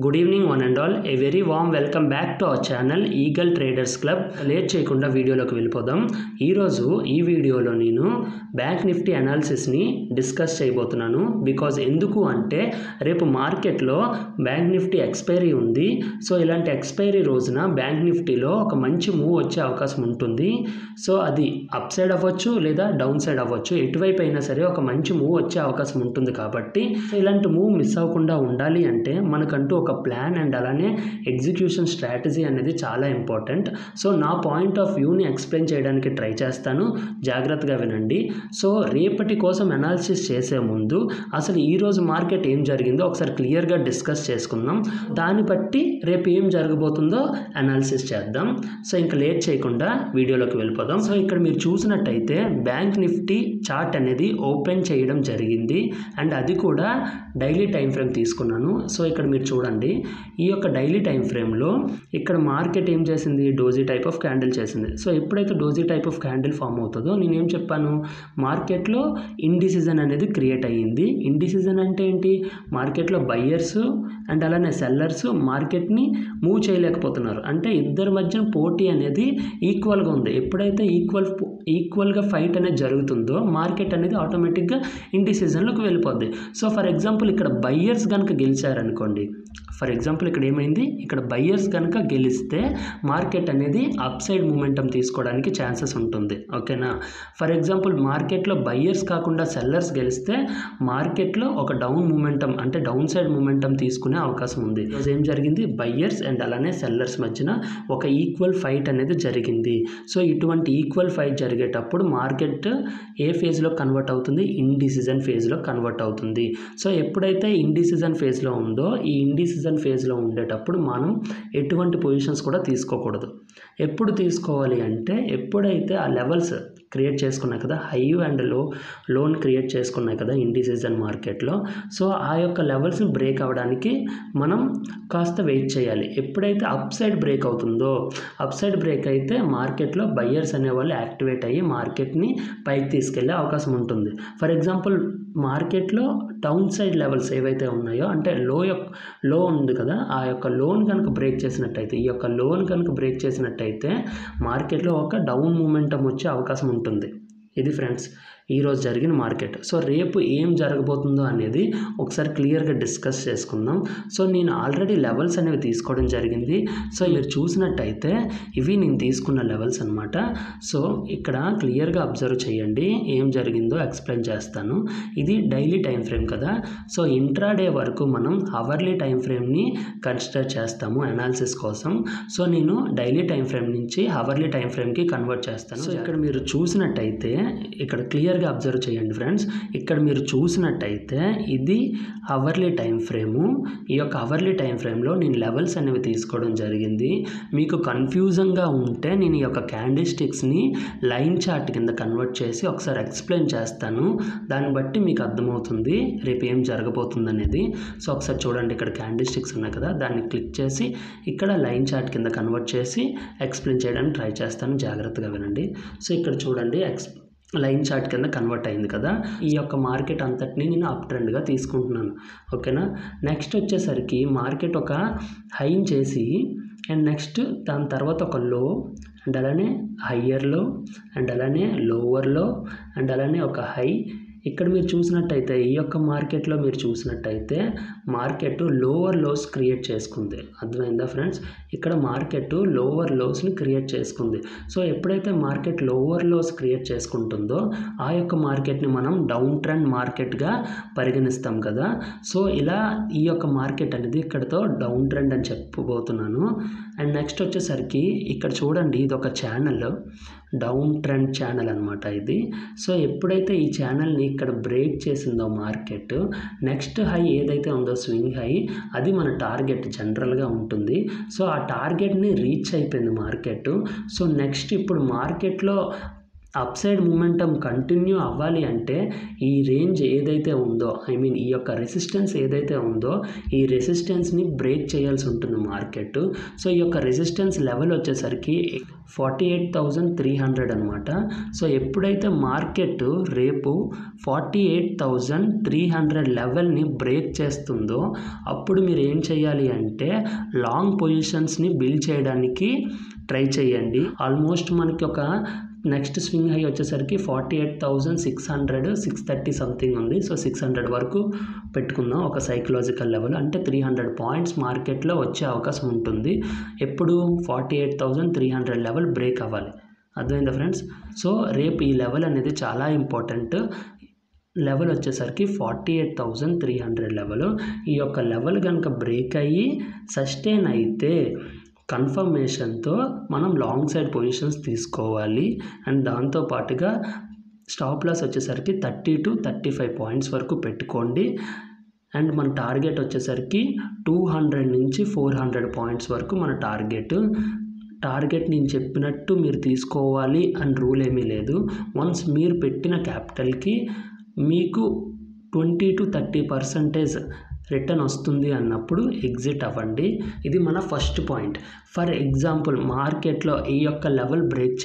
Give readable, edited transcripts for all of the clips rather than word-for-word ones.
Good evening one and all. A very warm welcome back to our channel eagle traders club. Late చేయకుండా వీడియోలోకి వెళ్ళిపోదాం. ఈరోజు ఈ వీడియోలో నేను బ్యాంక్ నిఫ్టీ అనాలిసిస్ని డిస్కస్ చేయబోతున్నాను. బికాజ్ ఎందుకు అంటే రేపు మార్కెట్లో బ్యాంక్ నిఫ్టీ ఎక్స్పైరీ ఉంది. సో ఇలాంటి ఎక్స్పైరీ రోజున బ్యాంక్ నిఫ్టీలో ఒక మంచి మూవ్ వచ్చే అవకాశం ఉంటుంది. సో అది అప్ సైడ్ అవ్వచ్చు లేదా డౌన్ సైడ్ అవ్వచ్చు, ఎటువైపు అయినా సరే ఒక మంచి మూవ్ వచ్చే అవకాశం ఉంటుంది. కాబట్టి ఇలాంటి మూవ్ మిస్ అవ్వకుండా ఉండాలి అంటే మనకంటూ ఒక ప్లాన్ అండ్ అలానే ఎగ్జిక్యూషన్ స్ట్రాటజీ అనేది చాలా ఇంపార్టెంట్. సో నా పాయింట్ ఆఫ్ వ్యూని ఎక్స్ప్లెయిన్ చేయడానికి ట్రై చేస్తాను, జాగ్రత్తగా వినండి. సో రేపటి కోసం అనాలిసిస్ చేసే ముందు అసలు ఈరోజు మార్కెట్ ఏం జరిగిందో ఒకసారి క్లియర్గా డిస్కస్ చేసుకుందాం. దాన్ని బట్టి రేపు ఏం జరగబోతుందో అనాలిసిస్ చేద్దాం. సో ఇంకా లేట్ చేయకుండా వీడియోలోకి వెళ్ళిపోదాం. సో ఇక్కడ మీరు చూసినట్టయితే బ్యాంక్ నిఫ్టీ చార్ట్ అనేది ఓపెన్ చేయడం జరిగింది అండ్ అది కూడా డైలీ టైం ఫ్రేమ్ తీసుకున్నాను. సో ఇక్కడ మీరు చూడండి, ఈ యొక్క డైలీ టైం ఫ్రేమ్లో ఇక్కడ మార్కెట్ ఏం చేసింది, డోజీ టైప్ ఆఫ్ క్యాండిల్ చేసింది. సో ఎప్పుడైతే doji type of candle form అవుతుందో నేనేం చెప్పాను, మార్కెట్లో ఇండిసిజన్ అనేది క్రియేట్ అయ్యింది. ఇండిసిజన్ అంటే ఏంటి, మార్కెట్లో బయ్యర్స్ అండ్ అలానే సెల్లర్స్ మార్కెట్ని మూవ్ చేయలేకపోతున్నారు. అంటే ఇద్దరి మధ్యన పోటీ అనేది ఈక్వల్గా ఉంది. ఎప్పుడైతే ఈక్వల్గా ఫైట్ అనేది జరుగుతుందో మార్కెట్ అనేది ఆటోమేటిక్గా ఇండిసిజన్లోకి వెళ్ళిపోద్ది. సో ఫర్ ఎగ్జాంపుల్ ఇక్కడ బయ్యర్స్ కనుక గెలిచారనుకోండి, ఫర్ ఎగ్జాంపుల్ ఇక్కడ ఏమైంది, ఇక్కడ బయ్యర్స్ కనుక గెలిస్తే మార్కెట్ అనేది అప్ సైడ్ మూమెంటం తీసుకోవడానికి ఛాన్సెస్ ఉంటుంది. ఓకేనా. ఫర్ ఎగ్జాంపుల్ మార్కెట్లో బయ్యర్స్ కాకుండా సెల్లర్స్ గెలిస్తే మార్కెట్లో ఒక డౌన్ మూమెంటం అంటే డౌన్ సైడ్ మూమెంటం తీసుకునే అవకాశం ఉంది. ఈరోజు ఏం జరిగింది, బయ్యర్స్ అండ్ అలానే సెల్లర్స్ మధ్యన ఒక ఈక్వల్ ఫైట్ అనేది జరిగింది. సో ఇటువంటి ఈక్వల్ ఫైట్ జరిగేటప్పుడు మార్కెట్ ఏ ఫేజ్లో కన్వర్ట్ అవుతుంది, ఇండిసిజన్ ఫేజ్లో కన్వర్ట్ అవుతుంది. సో ఎప్పుడైతే ఇండిసిజన్ ఫేజ్లో ఉందో, ఈ ఇండిసిజన్ ఫేజ్లో ఉండేటప్పుడు మనం ఎటువంటి పొజిషన్స్ కూడా తీసుకోకూడదు. ఎప్పుడు తీసుకోవాలి అంటే ఎప్పుడైతే ఆ లెవెల్స్ క్రియేట్ చేసుకున్నాయి కదా, హై అండ్ లోన్ క్రియేట్ చేసుకున్నాయి కదా ఇండిసిజన్ మార్కెట్లో, సో ఆ యొక్క లెవెల్స్ని బ్రేక్ అవ్వడానికి మనం కాస్త వెయిట్ చేయాలి. ఎప్పుడైతే అప్ సైడ్ బ్రేక్ అవుతుందో, అప్ సైడ్ బ్రేక్ అయితే మార్కెట్లో బయ్యర్స్ అనేవాళ్ళు యాక్టివేట్ అయ్యి మార్కెట్ని పైకి తీసుకెళ్లే అవకాశం ఉంటుంది. ఫర్ ఎగ్జాంపుల్ మార్కెట్లో డౌన్ సైడ్ లెవెల్స్ ఏవైతే ఉన్నాయో, అంటే లో ఉంది కదా, ఆ యొక్క లోన్ కనుక బ్రేక్ చేసినట్టయితే, ఈ యొక్క లోన్ కనుక బ్రేక్ చేసినట్టయితే మార్కెట్లో ఒక డౌన్ మూమెంటం వచ్చే అవకాశం ఉంటుంది. ఇది ఫ్రెండ్స్ ఈరోజు జరిగిన మార్కెట్. సో రేపు ఏం జరగబోతుందో అనేది ఒకసారి క్లియర్గా డిస్కస్ చేసుకుందాం. సో నేను ఆల్రెడీ లెవెల్స్ అనేవి తీసుకోవడం జరిగింది. సో మీరు చూసినట్టయితే ఇవి నేను తీసుకున్న లెవెల్స్ అనమాట. సో ఇక్కడ క్లియర్గా అబ్జర్వ్ చేయండి, ఏం జరిగిందో ఎక్స్ప్లెయిన్ చేస్తాను. ఇది డైలీ టైం ఫ్రేమ్ కదా, సో ఇంట్రాడే వరకు మనం అవర్లీ టైం ఫ్రేమ్ని కన్సిడర్ చేస్తాము అనాలిసిస్ కోసం. సో నేను డైలీ టైం ఫ్రేమ్ నుంచి అవర్లీ టైం ఫ్రేమ్కి కన్వర్ట్ చేస్తాను. సో ఇక్కడ మీరు చూసినట్టయితే ఇక్కడ క్లియర్గా అబ్జర్వ్ చేయండి ఫ్రెండ్స్. ఇక్కడ మీరు చూసినట్టయితే ఇది అవర్లీ టైం ఫ్రేము. ఈ యొక్క అవర్లీ టైం ఫ్రేమ్లో నేను లెవెల్స్ అనేవి తీసుకోవడం జరిగింది. మీకు కన్ఫ్యూజన్గా ఉంటే నేను ఈ యొక్క క్యాండిల్ స్టిక్స్ని లైన్ చార్ట్ కింద కన్వర్ట్ చేసి ఒకసారి ఎక్స్ప్లెయిన్ చేస్తాను. దాన్ని బట్టి మీకు అర్థమవుతుంది రేపు ఏం జరగబోతుంది అనేది. సో ఒకసారి చూడండి, ఇక్కడ క్యాండిల్ స్టిక్స్ ఉన్నాయి కదా, దాన్ని క్లిక్ చేసి ఇక్కడ లైన్ చార్ట్ కింద కన్వర్ట్ చేసి ఎక్స్ప్లెయిన్ చేయడానికి ట్రై చేస్తాను, జాగ్రత్తగా వినండి. సో ఇక్కడ చూడండి, లైన్ చార్ట్ కింద కన్వర్ట్ అయింది కదా, ఈ యొక్క మార్కెట్ అంతటిని నేను అప్ ట్రెండ్గా తీసుకుంటున్నాను. ఓకేనా. నెక్స్ట్ వచ్చేసరికి మార్కెట్ ఒక హైని చేసి అండ్ నెక్స్ట్ దాని తర్వాత ఒక లో అండ్ అలానే హయ్యర్ లో అండ్ అలానే లోవర్ లో అండ్ అలానే ఒక హై. ఇక్కడ మీరు చూసినట్టయితే ఈ యొక్క మార్కెట్లో మీరు చూసినట్టయితే మార్కెట్ లోవర్ లోస్ క్రియేట్ చేసుకుంది. అర్థమైందా ఫ్రెండ్స్, ఇక్కడ మార్కెట్ లోవర్ లోస్ని క్రియేట్ చేసుకుంది. సో ఎప్పుడైతే మార్కెట్ లోవర్ లోస్ క్రియేట్ చేసుకుంటుందో ఆ యొక్క మార్కెట్ని మనం డౌన్ ట్రెండ్ మార్కెట్గా పరిగణిస్తాం కదా. సో ఇలా ఈ యొక్క మార్కెట్ అనేది ఇక్కడతో డౌన్ ట్రెండ్ అని చెప్పబోతున్నాను. అండ్ నెక్స్ట్ వచ్చేసరికి ఇక్కడ చూడండి, ఇది ఒక ఛానల్, డౌన్ ట్రెండ్ ఛానల్ అనమాట ఇది. సో ఎప్పుడైతే ఈ ఛానల్ని ఇక్కడ బ్రేక్ చేసిందో మార్కెట్, నెక్స్ట్ హై ఏదైతే ఉందో స్వింగ్ హై, అది మన టార్గెట్ జనరల్గా ఉంటుంది. సో ఆ టార్గెట్ని రీచ్ అయిపోయింది మార్కెట్. సో నెక్స్ట్ ఇప్పుడు మార్కెట్లో అప్ సైడ్ మూమెంటం కంటిన్యూ అవ్వాలి అంటే ఈ రేంజ్ ఏదైతే ఉందో, ఐ మీన్ ఈ యొక్క రెసిస్టెన్స్ ఏదైతే ఉందో ఈ రెసిస్టెన్స్ని బ్రేక్ చేయాల్సి ఉంటుంది మార్కెట్. సో ఈ యొక్క రెసిస్టెన్స్ లెవెల్ వచ్చేసరికి 48,300 అనమాట. సో ఎప్పుడైతే మార్కెట్ రేపు 48,300 లెవెల్ని బ్రేక్ చేస్తుందో అప్పుడు మీరు ఏం చేయాలి అంటే లాంగ్ పొజిషన్స్ని బిల్డ్ చేయడానికి ట్రై చేయండి. ఆల్మోస్ట్ మనకి ఒక నెక్స్ట్ స్వింగ్ హై వచ్చేసరికి 48,600 630 సంథింగ్ ఉంది. సో 600 వరకు పెట్టుకుందాం ఒక సైకలాజికల్ లెవెల్. అంటే 300 పాయింట్స్ మార్కెట్లో వచ్చే అవకాశం ఉంటుంది. ఎప్పుడు 48,300 లెవెల్ బ్రేక్ అవ్వాలి. అర్థమైందా ఫ్రెండ్స్? సో రేపు ఈ లెవెల్ అనేది చాలా ఇంపార్టెంట్. లెవెల్ వచ్చేసరికి 48,300 లెవెల్. ఈ యొక్క లెవెల్ కనుక బ్రేక్ అయ్యి సస్టైన్ అయితే కన్ఫర్మేషన్తో మనం లాంగ్ సైడ్ పొజిషన్స్ తీసుకోవాలి. అండ్ దాంతోపాటుగా స్టాప్ లాస్ వచ్చేసరికి 30 to 35 పాయింట్స్ వరకు పెట్టుకోండి. అండ్ మన టార్గెట్ వచ్చేసరికి 200 నుంచి 400 పాయింట్స్ వరకు మన టార్గెట్ నేను చెప్పినట్టు మీరు తీసుకోవాలి అని రూల్ ఏమీ లేదు. వన్స్ మీరు పెట్టిన క్యాపిటల్కి మీకు 20 to 30% రిటర్న్ వస్తుంది అన్నప్పుడు ఎగ్జిట్ అవ్వండి. ఇది మన ఫస్ట్ పాయింట్. ఫర్ ఎగ్జాంపుల్ మార్కెట్లో ఈ యొక్క లెవెల్ బ్రేక్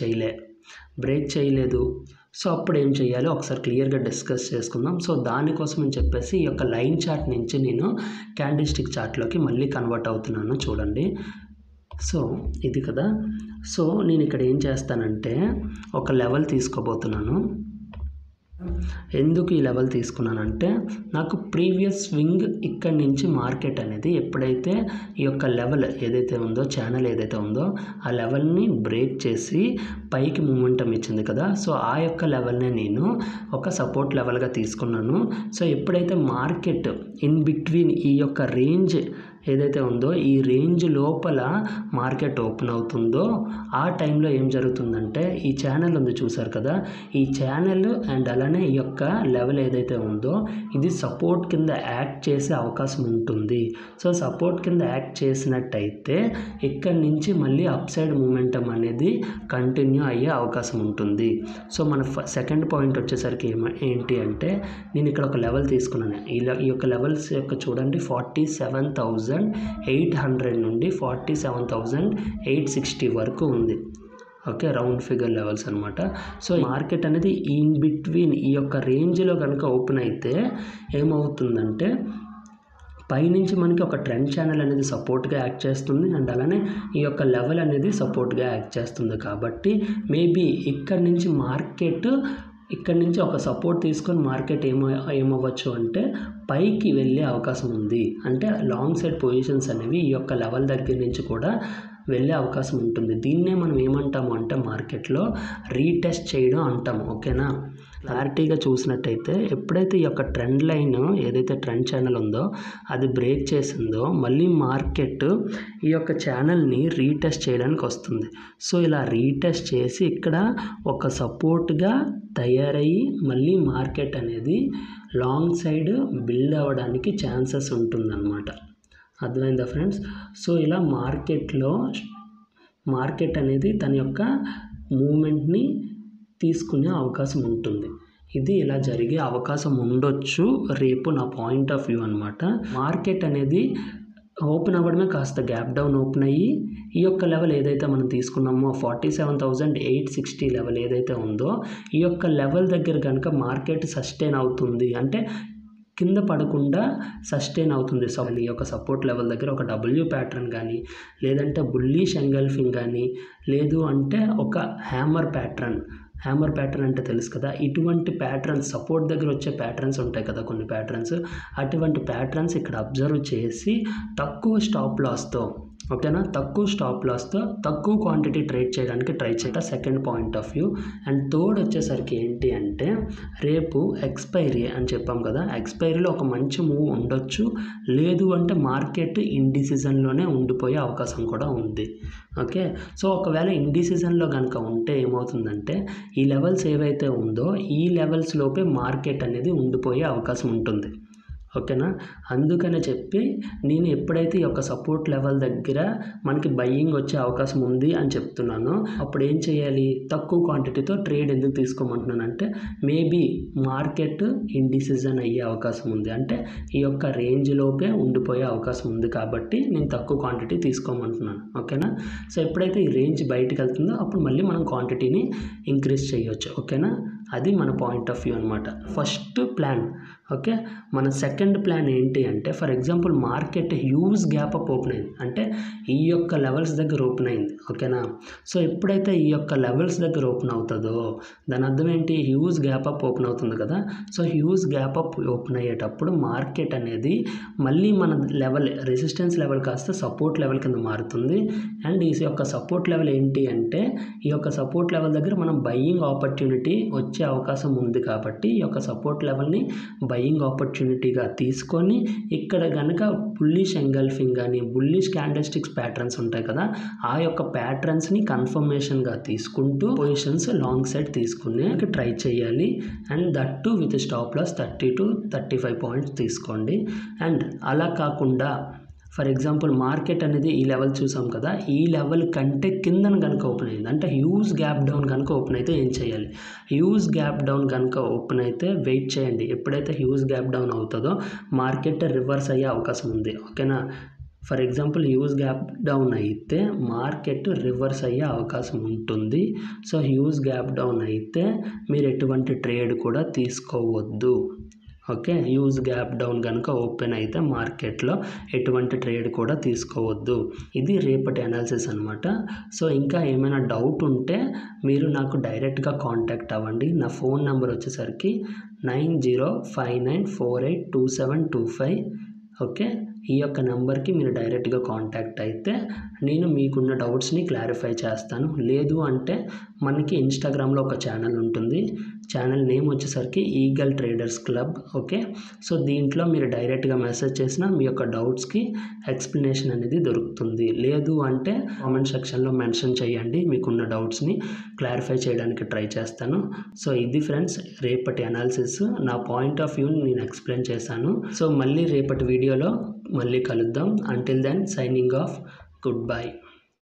చేయలేదు. సో అప్పుడు ఏం చేయాలో ఒకసారి క్లియర్గా డిస్కస్ చేసుకుందాం. సో దానికోసం అని చెప్పేసి ఈ యొక్క లైన్ చార్ట్ నుంచి నేను క్యాండిల్ స్టిక్ చార్ట్లోకి మళ్ళీ కన్వర్ట్ అవుతున్నాను. చూడండి. సో ఇది కదా. సో నేను ఇక్కడ ఏం చేస్తానంటే ఒక లెవెల్ తీసుకోబోతున్నాను. ఎందుకు ఈ లెవెల్ తీసుకున్నానంటే నాకు ప్రీవియస్ స్వింగ్ ఇక్కడి నుంచి మార్కెట్ అనేది ఎప్పుడైతే ఈ యొక్క లెవెల్ ఏదైతే ఉందో, ఛానల్ ఏదైతే ఉందో ఆ లెవెల్ని బ్రేక్ చేసి పైకి మూమెంటం ఇచ్చింది కదా. సో ఆ యొక్క లెవెల్నే నేను ఒక సపోర్ట్ లెవెల్గా తీసుకున్నాను. సో ఎప్పుడైతే మార్కెట్ ఇన్ బిట్వీన్ ఈ యొక్క రేంజ్ ఏదైతే ఉందో ఈ రేంజ్ లోపల మార్కెట్ ఓపెన్ అవుతుందో ఆ టైంలో ఏం జరుగుతుందంటే ఈ ఛానల్ ఉంది చూసారు కదా, ఈ ఛానల్ అండ్ అలానే ఈ యొక్క లెవెల్ ఏదైతే ఉందో ఇది సపోర్ట్ కింద యాక్ట్ చేసే అవకాశం ఉంటుంది. సో సపోర్ట్ కింద యాక్ట్ చేసినట్టయితే ఇక్కడి నుంచి మళ్ళీ అప్ సైడ్ మూమెంటం అనేది కంటిన్యూ అయ్యే అవకాశం ఉంటుంది. సో మన సెకండ్ పాయింట్ వచ్చేసరికి ఏంటి అంటే నేను ఇక్కడ ఒక లెవెల్ తీసుకున్నాను. ఈ యొక్క లెవెల్స్ యొక్క చూడండి 47,800 నుండి 47,860 వరకు ఉంది. ఓకే, రౌండ్ ఫిగర్ లెవెల్స్ అనమాట. సో మార్కెట్ అనేది ఇన్ బిట్వీన్ ఈ యొక్క రేంజ్లో కనుక ఓపెన్ అయితే ఏమవుతుందంటే పైనుంచి మనకి ఒక ట్రెండ్ ఛానల్ అనేది సపోర్ట్గా యాక్ట్ చేస్తుంది అండ్ అలానే ఈ యొక్క లెవెల్ అనేది సపోర్ట్గా యాక్ట్ చేస్తుంది. కాబట్టి మేబీ ఇక్కడి నుంచి ఒక సపోర్ట్ తీసుకొని మార్కెట్ ఏమవ్వచ్చు అంటే పైకి వెళ్ళే అవకాశం ఉంది. అంటే లాంగ్ సైడ్ పొజిషన్స్ అనేవి ఈ యొక్క లెవెల్ దగ్గర నుంచి కూడా వెళ్ళే అవకాశం ఉంటుంది. దీన్నే మనం ఏమంటాము అంటే మార్కెట్లో రీటెస్ట్ చేయడం అంటాము. ఓకేనా? క్లారిటీగా చూసినట్టయితే ఎప్పుడైతే ఈ యొక్క ట్రెండ్ లైన్ ఏదైతే ట్రెండ్ ఛానల్ ఉందో అది బ్రేక్ చేసిందో మళ్ళీ మార్కెట్ ఈ యొక్క ఛానల్ని రీటెస్ట్ చేయడానికి వస్తుంది. సో ఇలా రీటెస్ట్ చేసి ఇక్కడ ఒక సపోర్ట్గా తయారయ్యి మళ్ళీ మార్కెట్ అనేది లాంగ్ సైడ్ బిల్డ్ అవ్వడానికి ఛాన్సెస్ ఉంటుందన్నమాట. అర్థమైందా ఫ్రెండ్స్? సో ఇలా మార్కెట్ అనేది తన యొక్క మూమెంట్ని తీసుకునే అవకాశం ఉంటుంది. ఇది ఇలా జరిగే అవకాశం ఉండొచ్చు రేపు, నా పాయింట్ ఆఫ్ వ్యూ అనమాట. మార్కెట్ అనేది ఓపెన్ అవ్వడమే కాస్త గ్యాప్ డౌన్ ఓపెన్ అయ్యి ఈ యొక్క లెవెల్ ఏదైతే మనం తీసుకున్నామో 47,860 లెవెల్ ఏదైతే ఉందో ఈ యొక్క లెవెల్ దగ్గర కనుక మార్కెట్ సస్టైన్ అవుతుంది అంటే కింద పడకుండా సస్టైన్ అవుతుంది. సో ఈ యొక్క సపోర్ట్ లెవెల్ దగ్గర ఒక డబ్ల్యూ ప్యాటర్న్ కానీ లేదంటే బుల్లిష్ ఎంగల్ఫింగ్ కానీ లేదు అంటే ఒక హ్యామర్ ప్యాటర్న్ అంటే తెలుసు కదా, ఇటువంటి ప్యాటర్న్స్ సపోర్ట్ దగ్గర వచ్చే ప్యాటర్న్స్ ఉంటాయి కదా కొన్ని ప్యాటర్న్స్, అటువంటి ప్యాటర్న్స్ ఇక్కడ అబ్జర్వ్ చేసి తక్కువ స్టాప్ లాస్తో తక్కువ క్వాంటిటీ ట్రేడ్ చేయడానికి ట్రై చేయటం second point of view. And third వచ్చేసరికి ఏంటి అంటే రేపు ఎక్స్పైరీ అని చెప్పాం కదా, ఎక్స్పైరీలో ఒక మంచి మూవ్ ఉండొచ్చు, లేదు అంటే మార్కెట్ ఇండిసిజన్లోనే ఉండిపోయే అవకాశం కూడా ఉంది. ఓకే, సో ఒకవేళ ఇండిసిజన్లో కనుక ఉంటే ఏమవుతుందంటే ఈ లెవెల్స్ ఏవైతే ఉందో ఈ లెవెల్స్ లోపే మార్కెట్ అనేది ఉండిపోయే అవకాశం ఉంటుంది. ఓకేనా. అందుకనే చెప్పి నేను ఎప్పుడైతే ఈ యొక్క సపోర్ట్ లెవెల్ దగ్గర మనకి బయ్యింగ్ వచ్చే అవకాశం ఉంది అని చెప్తున్నానో అప్పుడు ఏం చేయాలి, తక్కువ క్వాంటిటీతో ట్రేడ్ ఎందుకు తీసుకోమంటున్నానంటే మేబీ మార్కెట్ ఇండిసిజన్ అయ్యే అవకాశం ఉంది, అంటే ఈ యొక్క రేంజ్లోపే ఉండిపోయే అవకాశం ఉంది కాబట్టి నేను తక్కువ క్వాంటిటీ తీసుకోమంటున్నాను. ఓకేనా. సో ఎప్పుడైతే ఈ రేంజ్ బయటకు వెళ్తుందో అప్పుడు మళ్ళీ మనం క్వాంటిటీని ఇంక్రీజ్ చేయొచ్చు. ఓకేనా. అది మన పాయింట్ ఆఫ్ వ్యూ అనమాట. First plan. ఓకే. మన సెకండ్ ప్లాన్ ఏంటి అంటే for example market huge gap up open అయింది, అంటే ఈ యొక్క లెవెల్స్ దగ్గర ఓపెన్ అయింది. ఓకేనా. సో ఎప్పుడైతే ఈ యొక్క లెవెల్స్ దగ్గర ఓపెన్ అవుతుందో దాని అర్థం ఏంటి, హ్యూజ్ గ్యాప్ అప్ ఓపెన్ అవుతుంది కదా. So huge gap up open అయ్యేటప్పుడు మార్కెట్ అనేది మళ్ళీ మన లెవెల్ రెసిస్టెన్స్ లెవెల్ కాస్త సపోర్ట్ లెవెల్ కింద మారుతుంది. అండ్ ఈ యొక్క సపోర్ట్ లెవెల్ ఏంటి అంటే ఈ యొక్క సపోర్ట్ లెవెల్ దగ్గర మనం బయ్యింగ్ ఆపర్చునిటీ వచ్చే అవకాశం ఉంది కాబట్టి ఈ యొక్క సపోర్ట్ లెవెల్ని బయ్యింగ్ ఆపర్చునిటీగా తీసుకొని ఇక్కడ కనుక బుల్లిష్ ఎంగల్ఫింగ్ కానీ బుల్లిష్ క్యాండిల్స్టిక్స్ ప్యాటర్న్స్ ఉంటాయి కదా, ఆ యొక్క ప్యాటర్న్స్ని కన్ఫర్మేషన్గా తీసుకుంటూ పొజిషన్స్ లాంగ్ సైడ్ తీసుకునే ట్రై చేయాలి. And that too with stop loss 30 to 35 points తీసుకోండి. అండ్ అలా కాకుండా ఫర్ ఎగ్జాంపుల్ మార్కెట్ అనేది ఈ లెవెల్ చూసాం కదా, ఈ లెవెల్ కంటే కిందన కనుక ఓపెన్ అయింది అంటే హ్యూజ్ గ్యాప్ డౌన్ కనుక ఓపెన్ అయితే ఏం చేయాలి, హ్యూజ్ గ్యాప్ డౌన్ కనుక ఓపెన్ అయితే వెయిట్ చేయండి. ఎప్పుడైతే హ్యూజ్ గ్యాప్ డౌన్ అవుతుందో మార్కెట్ రివర్స్ అయ్యే అవకాశం ఉంది. ఓకేనా. For example huge gap down అయితే మార్కెట్ రివర్స్ అయ్యే అవకాశం ఉంటుంది. సో హ్యూజ్ గ్యాప్ డౌన్ అయితే మీరు ఎటువంటి ట్రేడ్ కూడా తీసుకోవద్దు. ఓకే. హ్యూజ్ గ్యాప్ డౌన్ కనుక ఓపెన్ అయితే మార్కెట్లో ఎటువంటి ట్రేడ్ కూడా తీసుకోవద్దు. ఇది రేపటి అనాలిసిస్ అనమాట. సో ఇంకా ఏమైనా డౌట్ ఉంటే మీరు నాకు డైరెక్ట్గా కాంటాక్ట్ అవ్వండి. నా ఫోన్ నెంబర్ వచ్చేసరికి 9059482725. ఓకే. ఈ యొక్క నెంబర్కి మీరు డైరెక్ట్గా కాంటాక్ట్ అయితే నేను మీకున్న డౌట్స్ని క్లారిఫై చేస్తాను. లేదు అంటే మనకి ఇన్స్టాగ్రామ్లో ఒక ఛానల్ ఉంటుంది, ఛానల్ నేమ్ వచ్చేసరికి eagle traders club. Okay. So దీంట్లో మీరు డైరెక్ట్గా మెసేజ్ చేసినా మీ యొక్క డౌట్స్కి ఎక్స్ప్లెనేషన్ అనేది దొరుకుతుంది. లేదు అంటే కామెంట్ సెక్షన్లో మెన్షన్ చేయండి, మీకున్న డౌట్స్ని క్లారిఫై చేయడానికి ట్రై చేస్తాను. సో ఇది ఫ్రెండ్స్ రేపటి అనాలిసిస్. నా పాయింట్ ఆఫ్ వ్యూని నేను ఎక్స్ప్లెయిన్ చేశాను. సో మళ్ళీ రేపటి వీడియోలో మళ్ళీ కలుద్దాం. Until then signing off. Good by.